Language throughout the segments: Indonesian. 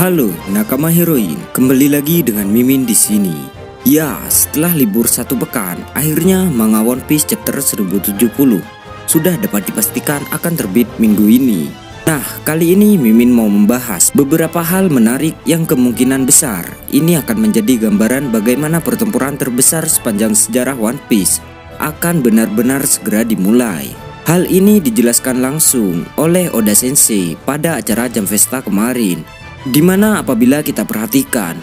Halo nakama heroin, kembali lagi dengan Mimin di sini. Ya, setelah libur satu pekan, akhirnya manga One Piece chapter 1070 sudah dapat dipastikan akan terbit minggu ini. Nah, kali ini Mimin mau membahas beberapa hal menarik yang kemungkinan besar ini akan menjadi gambaran bagaimana pertempuran terbesar sepanjang sejarah One Piece akan benar-benar segera dimulai. Hal ini dijelaskan langsung oleh Oda Sensei pada acara Jam Festa kemarin, dimana apabila kita perhatikan,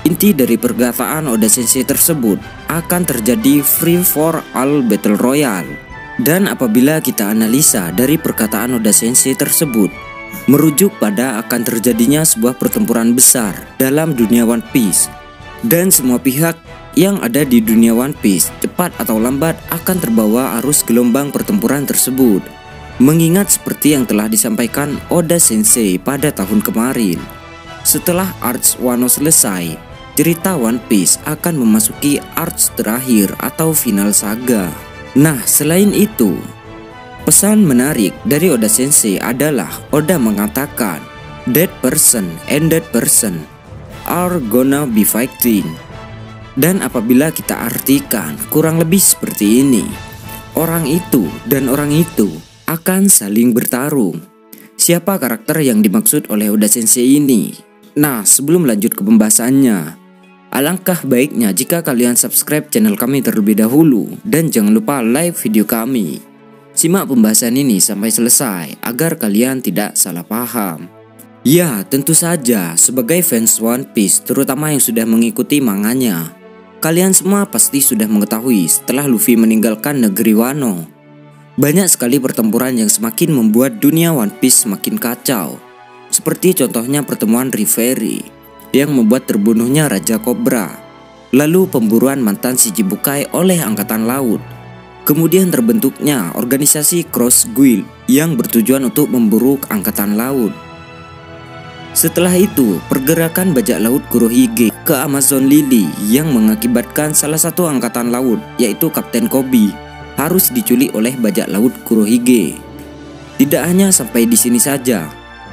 inti dari perkataan Oda Sensei tersebut akan terjadi free for all battle royale. Dan apabila kita analisa dari perkataan Oda Sensei tersebut, merujuk pada akan terjadinya sebuah pertempuran besar dalam dunia One Piece, dan semua pihak yang ada di dunia One Piece cepat atau lambat akan terbawa arus gelombang pertempuran tersebut. Mengingat seperti yang telah disampaikan Oda Sensei pada tahun kemarin, setelah Arcs Wano selesai, cerita One Piece akan memasuki arcs terakhir atau final saga. Nah, selain itu, pesan menarik dari Oda Sensei adalah Oda mengatakan that person and that person are gonna be fighting. Dan apabila kita artikan kurang lebih seperti ini, orang itu dan orang itu akan saling bertarung. Siapa karakter yang dimaksud oleh Oda Sensei ini? Nah, sebelum lanjut ke pembahasannya, alangkah baiknya jika kalian subscribe channel kami terlebih dahulu dan jangan lupa like video kami. Simak pembahasan ini sampai selesai agar kalian tidak salah paham. Ya, tentu saja sebagai fans One Piece, terutama yang sudah mengikuti manganya, kalian semua pasti sudah mengetahui setelah Luffy meninggalkan negeri Wano, banyak sekali pertempuran yang semakin membuat dunia One Piece semakin kacau. Seperti contohnya pertemuan Reverie yang membuat terbunuhnya Raja Cobra, lalu pemburuan mantan Shichibukai oleh Angkatan Laut, kemudian terbentuknya organisasi Cross Guild yang bertujuan untuk memburu Angkatan Laut. Setelah itu, pergerakan bajak laut Kurohige ke Amazon Lily yang mengakibatkan salah satu angkatan laut, yaitu Kapten Kobe, harus diculik oleh bajak laut Kurohige. Tidak hanya sampai di sini saja,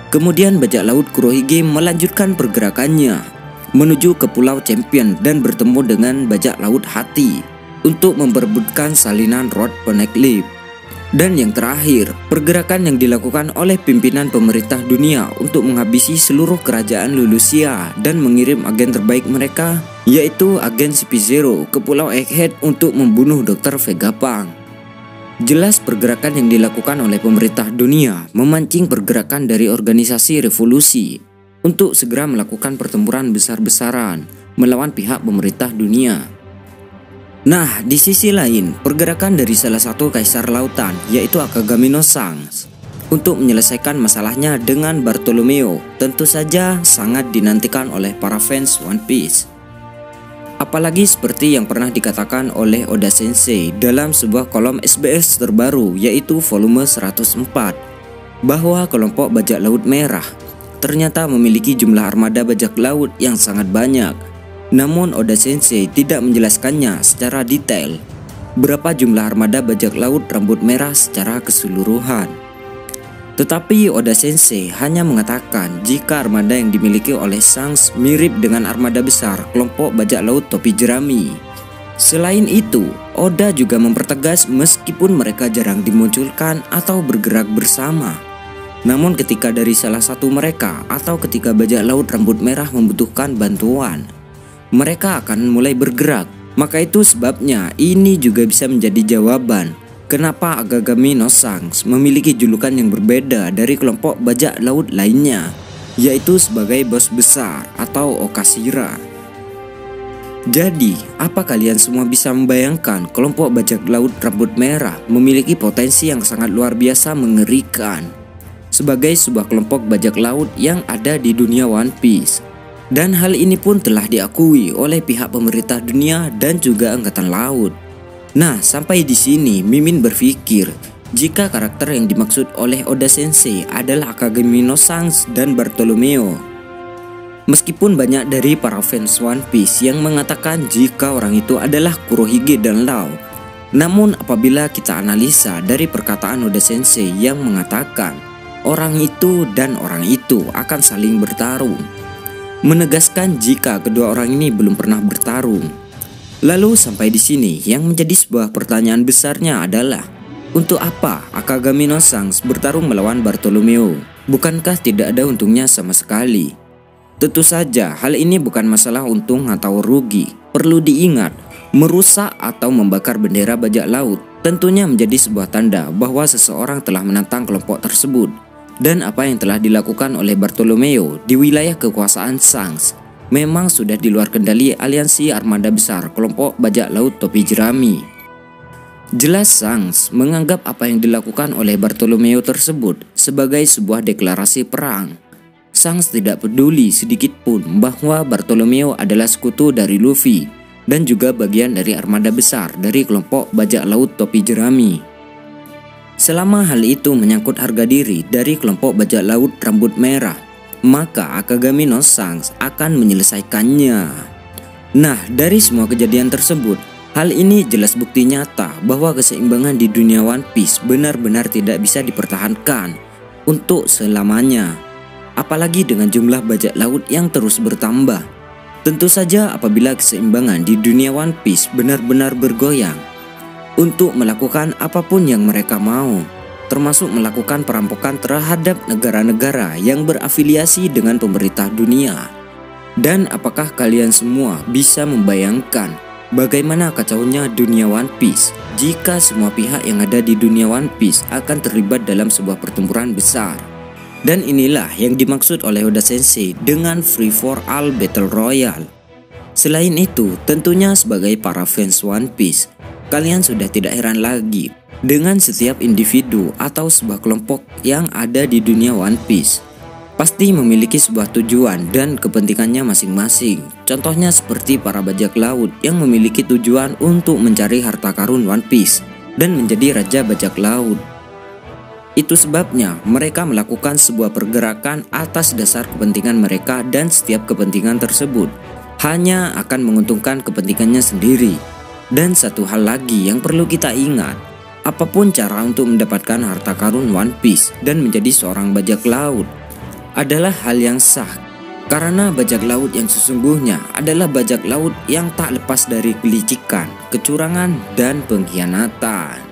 kemudian bajak laut Kurohige melanjutkan pergerakannya menuju ke Pulau Champion dan bertemu dengan bajak laut Hati untuk memperebutkan salinan Road Poneglyph. Dan yang terakhir, pergerakan yang dilakukan oleh pimpinan pemerintah dunia untuk menghabisi seluruh kerajaan Lulusia dan mengirim agen terbaik mereka, yaitu agen CP0 ke Pulau Egghead untuk membunuh Dr. Vegapunk. Jelas pergerakan yang dilakukan oleh pemerintah dunia memancing pergerakan dari organisasi revolusi untuk segera melakukan pertempuran besar-besaran melawan pihak pemerintah dunia. Nah, di sisi lain, pergerakan dari salah satu kaisar lautan, yaitu Akagami no Shanks, untuk menyelesaikan masalahnya dengan Bartolomeo, tentu saja sangat dinantikan oleh para fans One Piece. Apalagi seperti yang pernah dikatakan oleh Oda Sensei dalam sebuah kolom SBS terbaru, yaitu volume 104, bahwa kelompok bajak laut merah ternyata memiliki jumlah armada bajak laut yang sangat banyak. Namun Oda Sensei tidak menjelaskannya secara detail berapa jumlah armada bajak laut rambut merah secara keseluruhan. Tetapi Oda Sensei hanya mengatakan jika armada yang dimiliki oleh Shanks mirip dengan armada besar kelompok bajak laut topi jerami. Selain itu, Oda juga mempertegas meskipun mereka jarang dimunculkan atau bergerak bersama, namun ketika dari salah satu mereka atau ketika bajak laut rambut merah membutuhkan bantuan, mereka akan mulai bergerak. Maka itu sebabnya ini juga bisa menjadi jawaban kenapa Akagami no Shanks memiliki julukan yang berbeda dari kelompok bajak laut lainnya, yaitu sebagai bos besar atau Okashira. Jadi, apa kalian semua bisa membayangkan kelompok bajak laut rambut merah memiliki potensi yang sangat luar biasa mengerikan sebagai sebuah kelompok bajak laut yang ada di dunia One Piece? Dan hal ini pun telah diakui oleh pihak pemerintah dunia dan juga angkatan laut. Nah, sampai di sini Mimin berpikir jika karakter yang dimaksud oleh Oda Sensei adalah Akagami no Shanks dan Bartolomeo. Meskipun banyak dari para fans One Piece yang mengatakan jika orang itu adalah Kurohige dan Law, namun apabila kita analisa dari perkataan Oda Sensei yang mengatakan orang itu dan orang itu akan saling bertarung, menegaskan jika kedua orang ini belum pernah bertarung. Lalu sampai di sini yang menjadi sebuah pertanyaan besarnya adalah, untuk apa Akagami no Shanks bertarung melawan Bartolomeo? Bukankah tidak ada untungnya sama sekali? Tentu saja hal ini bukan masalah untung atau rugi. Perlu diingat, merusak atau membakar bendera bajak laut tentunya menjadi sebuah tanda bahwa seseorang telah menantang kelompok tersebut. Dan apa yang telah dilakukan oleh Bartolomeo di wilayah kekuasaan Shanks memang sudah di luar kendali aliansi armada besar kelompok bajak laut topi jerami. Jelas Shanks menganggap apa yang dilakukan oleh Bartolomeo tersebut sebagai sebuah deklarasi perang. Shanks tidak peduli sedikit pun bahwa Bartolomeo adalah sekutu dari Luffy dan juga bagian dari armada besar dari kelompok bajak laut topi jerami. Selama hal itu menyangkut harga diri dari kelompok bajak laut rambut merah, maka Akagami no Shanks akan menyelesaikannya. Nah, dari semua kejadian tersebut, hal ini jelas bukti nyata bahwa keseimbangan di dunia One Piece benar-benar tidak bisa dipertahankan untuk selamanya. Apalagi dengan jumlah bajak laut yang terus bertambah. Tentu saja apabila keseimbangan di dunia One Piece benar-benar bergoyang untuk melakukan apapun yang mereka mau, termasuk melakukan perampokan terhadap negara-negara yang berafiliasi dengan pemerintah dunia. Dan apakah kalian semua bisa membayangkan bagaimana kacaunya dunia One Piece jika semua pihak yang ada di dunia One Piece akan terlibat dalam sebuah pertempuran besar? Dan inilah yang dimaksud oleh Oda Sensei dengan free for all battle royale. Selain itu, tentunya sebagai para fans One Piece, kalian sudah tidak heran lagi dengan setiap individu atau sebuah kelompok yang ada di dunia One Piece pasti memiliki sebuah tujuan dan kepentingannya masing-masing. Contohnya seperti para bajak laut yang memiliki tujuan untuk mencari harta karun One Piece dan menjadi raja bajak laut. Itu sebabnya mereka melakukan sebuah pergerakan atas dasar kepentingan mereka, dan setiap kepentingan tersebut hanya akan menguntungkan kepentingannya sendiri. Dan satu hal lagi yang perlu kita ingat, apapun cara untuk mendapatkan harta karun One Piece dan menjadi seorang bajak laut adalah hal yang sah, karena bajak laut yang sesungguhnya adalah bajak laut yang tak lepas dari kelicikan, kecurangan, dan pengkhianatan.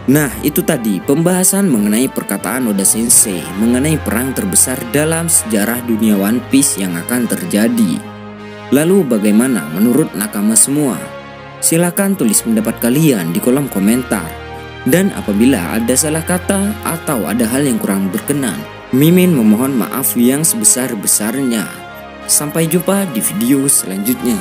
Nah, itu tadi pembahasan mengenai perkataan Oda Sensei mengenai perang terbesar dalam sejarah dunia One Piece yang akan terjadi. Lalu bagaimana menurut nakama semua? Silahkan tulis pendapat kalian di kolom komentar. Dan apabila ada salah kata atau ada hal yang kurang berkenan, Mimin memohon maaf yang sebesar-besarnya. Sampai jumpa di video selanjutnya.